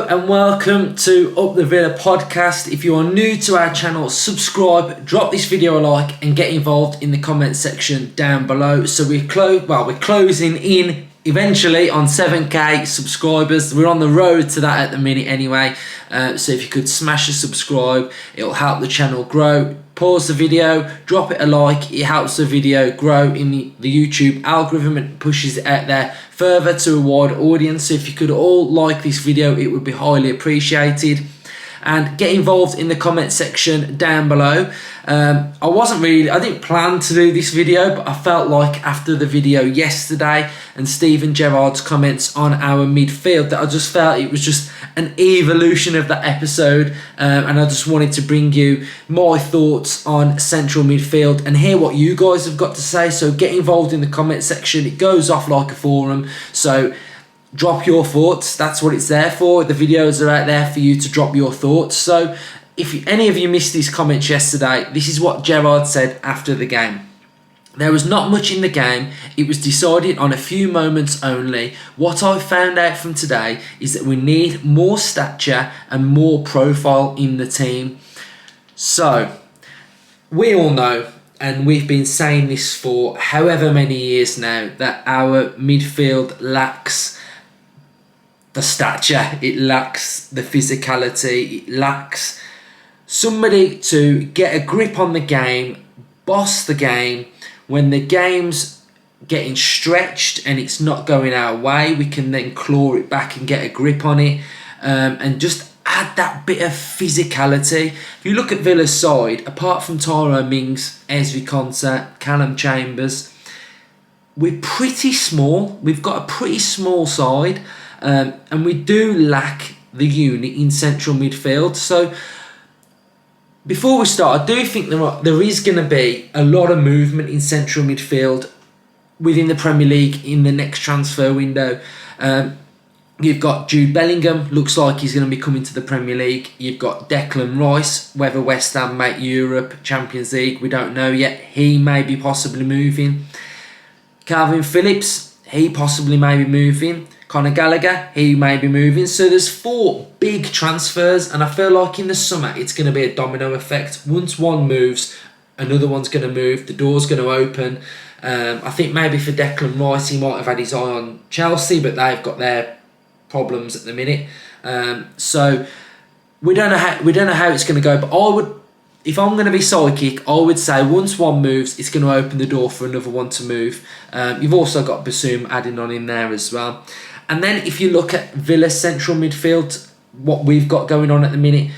and welcome to Up the Villa podcast. If you are new to our channel, subscribe, drop this video a like and get involved in the comment section down below. So we're closing in eventually on 7k subscribers. We're on the road to that at the minute anyway. So if you could smash a subscribe, it'll help the channel grow. Pause the video, drop it a like, it helps the video grow in the YouTube algorithm and pushes it out there further to a wide audience. So if you could all like this video, it would be highly appreciated. And get involved in the comment section down below. I didn't plan to do this video, but I felt like after the video yesterday and Steven Gerrard's comments on our midfield that I just felt it was just an evolution of that episode, and I just wanted to bring you my thoughts on central midfield and hear what you guys have got to say. So get involved in the comment section. It goes off like a forum, so drop your thoughts. That's what it's there for. The videos are out there for you to drop your thoughts. So if any of you missed these comments yesterday, this is what Gerrard said after the game. There was not much in the game. It was decided on a few moments only. What I found out from today is that we need more stature and more profile in the team. So we all know, and we've been saying this for however many years now, that our midfield lacks the stature, it lacks the physicality, it lacks somebody to get a grip on the game, boss the game. When the game's getting stretched and it's not going our way, we can then claw it back and get a grip on it, and just add that bit of physicality. If you look at Villa's side, apart from Tyrone Mings, Ezri Konsa, Callum Chambers, we're pretty small. We've got a pretty small side. And we do lack the unit in central midfield. So before we start, I do think there is going to be a lot of movement in central midfield within the Premier League in the next transfer window. You've got Jude Bellingham, looks like he's going to be coming to the Premier League. You've got Declan Rice, whether West Ham make Europe, Champions League, we don't know yet. He may be possibly moving. Kalvin Phillips, he possibly may be moving. Conor Gallagher, he may be moving. So there's 4 big transfers, and I feel like in the summer it's going to be a domino effect. Once one moves, another one's going to move, the door's going to open. I think maybe for Declan Rice, he might have had his eye on Chelsea, but they've got their problems at the minute. So we don't know how it's going to go, but if I'm going to be psychic, I would say once one moves, it's going to open the door for another one to move. You've also got Bassoum adding on in there as well. And then if you look at Villa's central midfield, what we've got going on at the minute,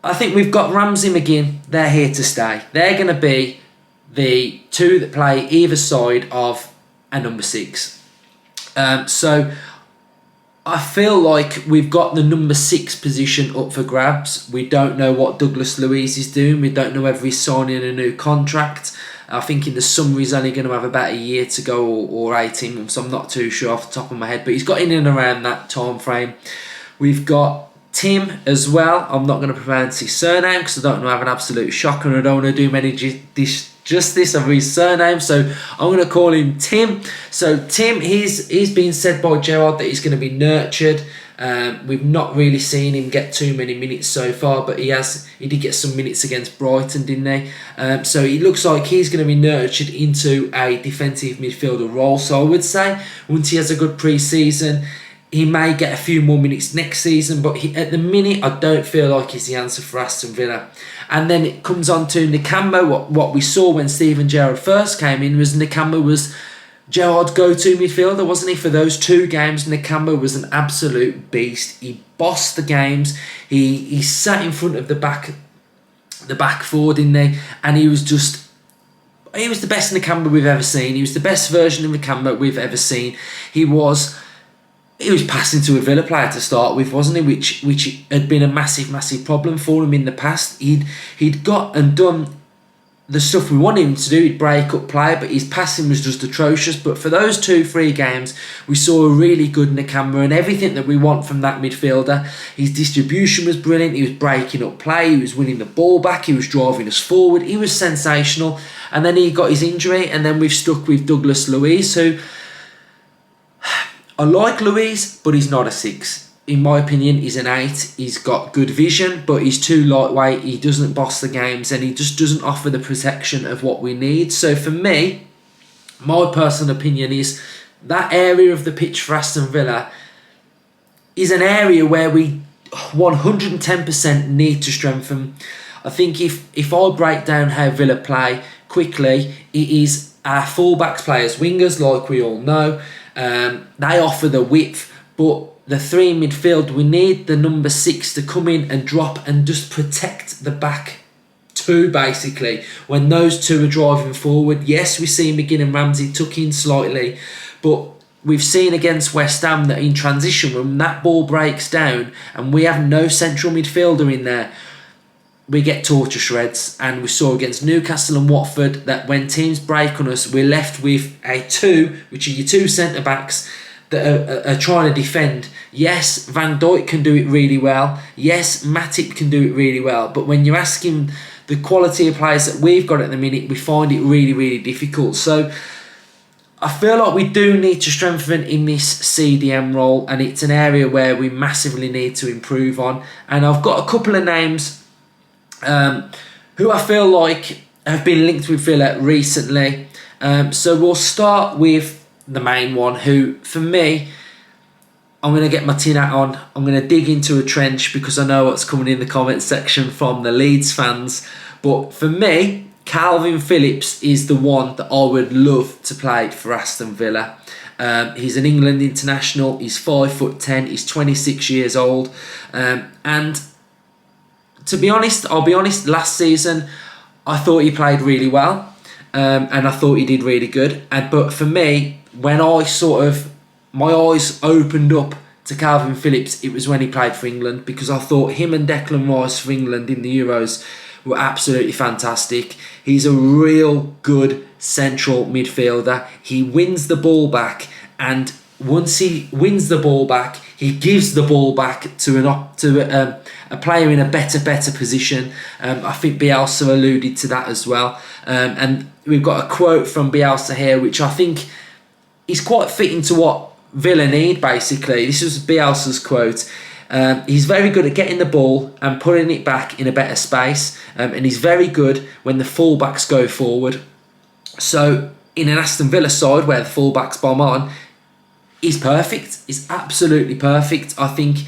I think we've got Ramsey McGinn. They're here to stay. They're going to be the 2 that play either side of a number 6. So I feel like we've got the number 6 position up for grabs. We don't know what Douglas Luiz is doing. We don't know whether he's signing a new contract. I think in the summer he's only going to have about a year to go, or 18 months. I'm not too sure off the top of my head, but he's got in and around that time frame. We've got Tim as well. I'm not going to pronounce his surname because I don't want to have an absolute shocker and I don't want to do many justice of his surname, so I'm going to call him Tim. So Tim, he's been said by Gerrard that he's going to be nurtured. We've not really seen him get too many minutes so far, but he did get some minutes against Brighton, didn't he? So he looks like he's going to be nurtured into a defensive midfielder role. So I would say once he has a good pre-season, he may get a few more minutes next season, but at the minute I don't feel like he's the answer for Aston Villa. And then it comes on to Nakambo. What we saw when Steven Gerrard first came in was Nakambo was Gerrard's go-to midfielder, wasn't he? For those 2 games, Nakambo was an absolute beast. He bossed the games. He sat in front of the back four, didn't he? And he was the best Nakambo we've ever seen. He was the best version of Nakambo we've ever seen. He was passing to a Villa player to start with, wasn't he? Which had been a massive problem for him in the past. He'd got and done the stuff we wanted him to do. He'd break up play, but his passing was just atrocious. But for those 2-3 games, we saw a really good Nakambo and everything that we want from that midfielder. His distribution was brilliant. He was breaking up play. He was winning the ball back. He was driving us forward. He was sensational. And then he got his injury, and then we've stuck with Douglas Luiz, who I like Luiz, but he's not a 6. in my opinion, is an 8. He's got good vision, but he's too lightweight. He doesn't boss the games, and he just doesn't offer the protection of what we need. So for me, my personal opinion is that area of the pitch for Aston Villa is an area where we 110% need to strengthen. I think if I break down how Villa play quickly, it is our fullbacks play as wingers, like we all know. They offer the width, but the 3 in midfield, we need the number 6 to come in and drop and just protect the back 2, basically. When those 2 are driving forward, yes, we see McGinn and Ramsey tuck in slightly, but we've seen against West Ham that in transition, when that ball breaks down and we have no central midfielder in there, we get tore to shreds. And we saw against Newcastle and Watford that when teams break on us, we're left with a 2, which are your 2 centre-backs, that are trying to defend. Yes, Van Dijk can do it really well. Yes, Matip can do it really well. But when you're asking the quality of players that we've got at the minute, we find it really, really difficult. So I feel like we do need to strengthen in this CDM role, and it's an area where we massively need to improve on. And I've got a couple of names who I feel like have been linked with Villa recently. So we'll start with the main one, who, for me, I'm going to get my tin hat on. I'm going to dig into a trench because I know what's coming in the comment section from the Leeds fans. But for me, Kalvin Phillips is the one that I would love to play for Aston Villa. He's an England international. He's 5'10". He's 26 years old. And to be honest, I'll be honest, last season, I thought he played really well. And I thought he did really good. But for me, when my eyes opened up to Kalvin Phillips, it was when he played for England, because I thought him and Declan Rice for England in the Euros were absolutely fantastic. He's a real good central midfielder. He wins the ball back, and once he wins the ball back, he gives the ball back to a player in a better position. I think Bielsa alluded to that as well. And we've got a quote from Bielsa here, which I think is quite fitting to what Villa need, basically. This was Bielsa's quote. He's very good at getting the ball and putting it back in a better space, and he's very good when the fullbacks go forward. So in an Aston Villa side where the fullbacks bomb on, he's perfect. He's absolutely perfect. I think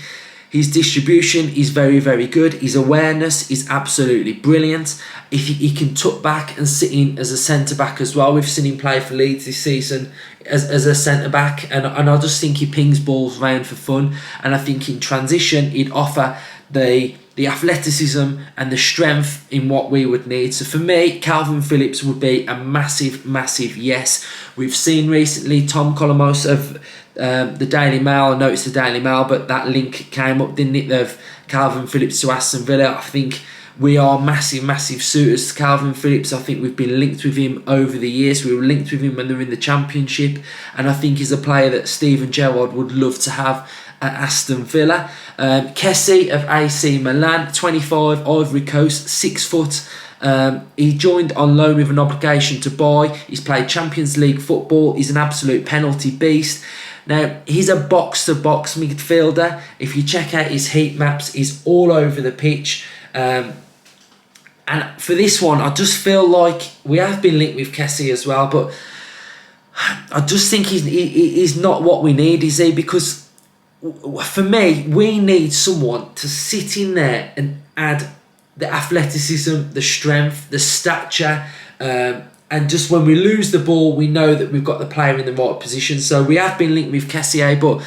his distribution is very, very good. His awareness is absolutely brilliant. If he can tuck back and sit in as a centre-back as well. We've seen him play for Leeds this season as a centre-back. And I just think he pings balls around for fun. And I think in transition, he'd offer the athleticism and the strength in what we would need. So for me, Kalvin Phillips would be a massive, massive yes. We've seen recently Tom Colomos of the Daily Mail. I noticed the Daily Mail, but that link came up, didn't it, of Kalvin Phillips to Aston Villa. I think we are massive suitors to Kalvin Phillips. I think we've been linked with him over the years. We were linked with him when they were in the Championship, and I think he's a player that Steven Gerrard would love to have at Aston Villa. Kessie of AC Milan, 25, Ivory Coast, 6 foot. He joined on loan with an obligation to buy. He's played Champions League football. He's an absolute penalty beast. Now, he's a box-to-box midfielder. If you check out his heat maps, he's all over the pitch. And for this one, I just feel like we have been linked with Kessie as well, but I just think he's not what we need, is he? Because for me, we need someone to sit in there and add the athleticism, the strength, the stature, and just when we lose the ball, we know that we've got the player in the right position. So we have been linked with Kessie, but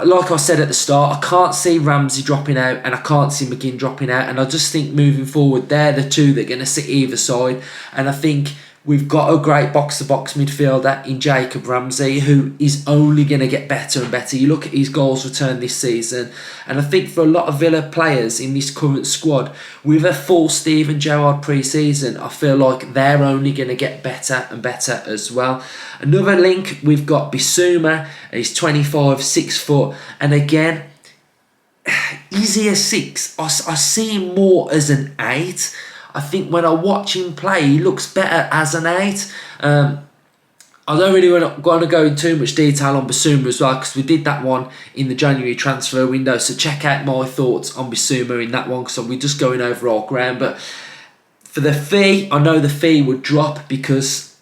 like I said at the start, I can't see Ramsey dropping out and I can't see McGinn dropping out. And I just think moving forward, they're the two that are going to sit either side. And I think we've got a great box-to-box midfielder in Jacob Ramsey, who is only going to get better and better. You look at his goals returned this season, and I think for a lot of Villa players in this current squad, with a full Steven Gerrard pre-season, I feel like they're only going to get better and better as well. Another link, we've got Bissouma. He's 25, 6 foot, and again, is he a 6? I see him more as an 8. I think when I watch him play, he looks better as an 8. I don't really want to go in too much detail on Bissouma as well, because we did that one in the January transfer window. So check out my thoughts on Bissouma in that one, because we're just going over our ground. But for the fee, I know the fee would drop because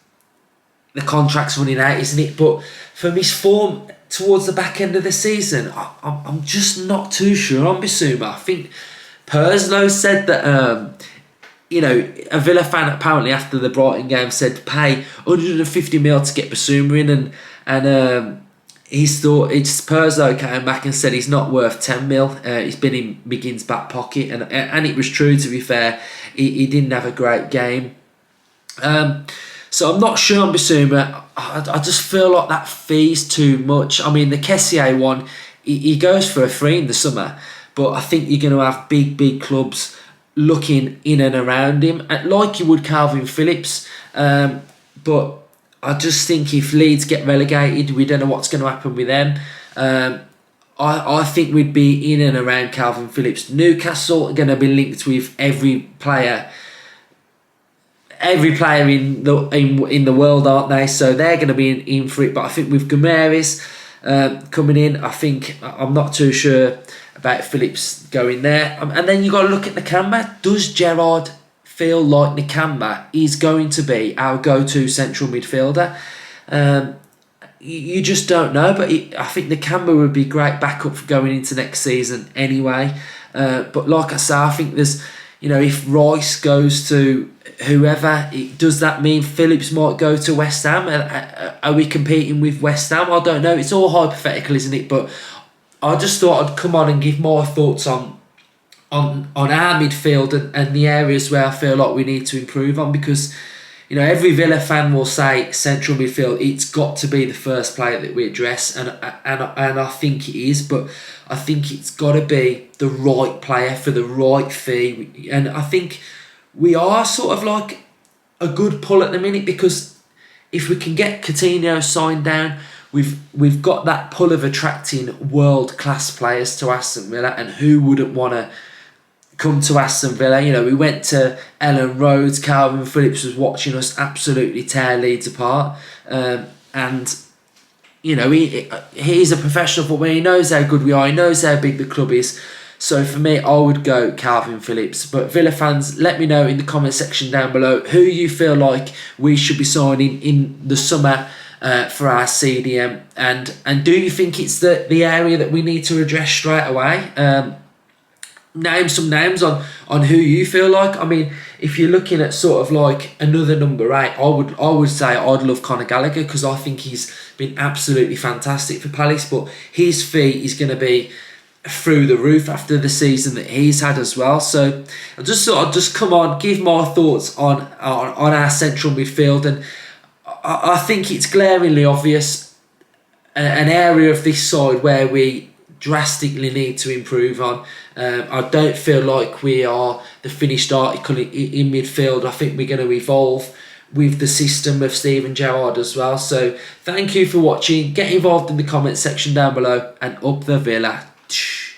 the contract's running out, isn't it? But from his form towards the back end of the season, I'm just not too sure on Bissouma. I think Perslow said that a Villa fan apparently after the Brighton game said pay 150 mil to get Bissouma in, and he's thought Perslow came back and said he's not worth 10 mil. He's been in McGinn's back pocket, and it was true, to be fair. He didn't have a great game. So I'm not sure on Bissouma. I just feel like that fee's too much. I mean, the Kessié one, he goes for a free in the summer, but I think you're going to have big clubs looking in and around him, like you would Kalvin Phillips. But I just think if Leeds get relegated, we don't know what's going to happen with them. I think we'd be in and around Kalvin Phillips. Newcastle are going to be linked with every player in the world, aren't they? So they're going to be in for it. But I think with Gomeres coming in, I'm not too sure about Phillips going there. And then you got to look at Nakamba. Does Gerrard feel like Nakamba is going to be our go-to central midfielder? You just don't know. But I think Nakamba would be great backup for going into next season anyway. But like I say, I think there's, if Rice goes to whoever, does that mean Phillips might go to West Ham? Are we competing with West Ham? I don't know. It's all hypothetical, isn't it? But I just thought I'd come on and give my thoughts on our midfield and the areas where I feel like we need to improve on, because every Villa fan will say central midfield, it's got to be the first player that we address, and I think it is, but I think it's got to be the right player for the right fee. And I think we are sort of like a good pull at the minute, because if we can get Coutinho signed down, we've got that pull of attracting world-class players to Aston Villa, and who wouldn't want to come to Aston Villa? We went to Ellen Road, Kalvin Phillips was watching us absolutely tear Leeds apart, and he's a professional footballer. He knows how good we are, he knows how big the club is. So for me, I would go Kalvin Phillips. But Villa fans, let me know in the comment section down below who you feel like we should be signing in the summer for our CDM, and do you think it's the area that we need to address straight away? Name some names on who you feel like. I mean, if you're looking at sort of like another number 8, I would say I'd love Conor Gallagher, because I think he's been absolutely fantastic for Palace, but his fee is going to be through the roof after the season that he's had as well. So I just thought I'd just come on, give my thoughts on our central midfield, and I think it's glaringly obvious an area of this side where we drastically need to improve on. I don't feel like we are the finished article in midfield. I think we're going to evolve with the system of Steven Gerrard as well. So thank you for watching. Get involved in the comment section down below, and up the Villa.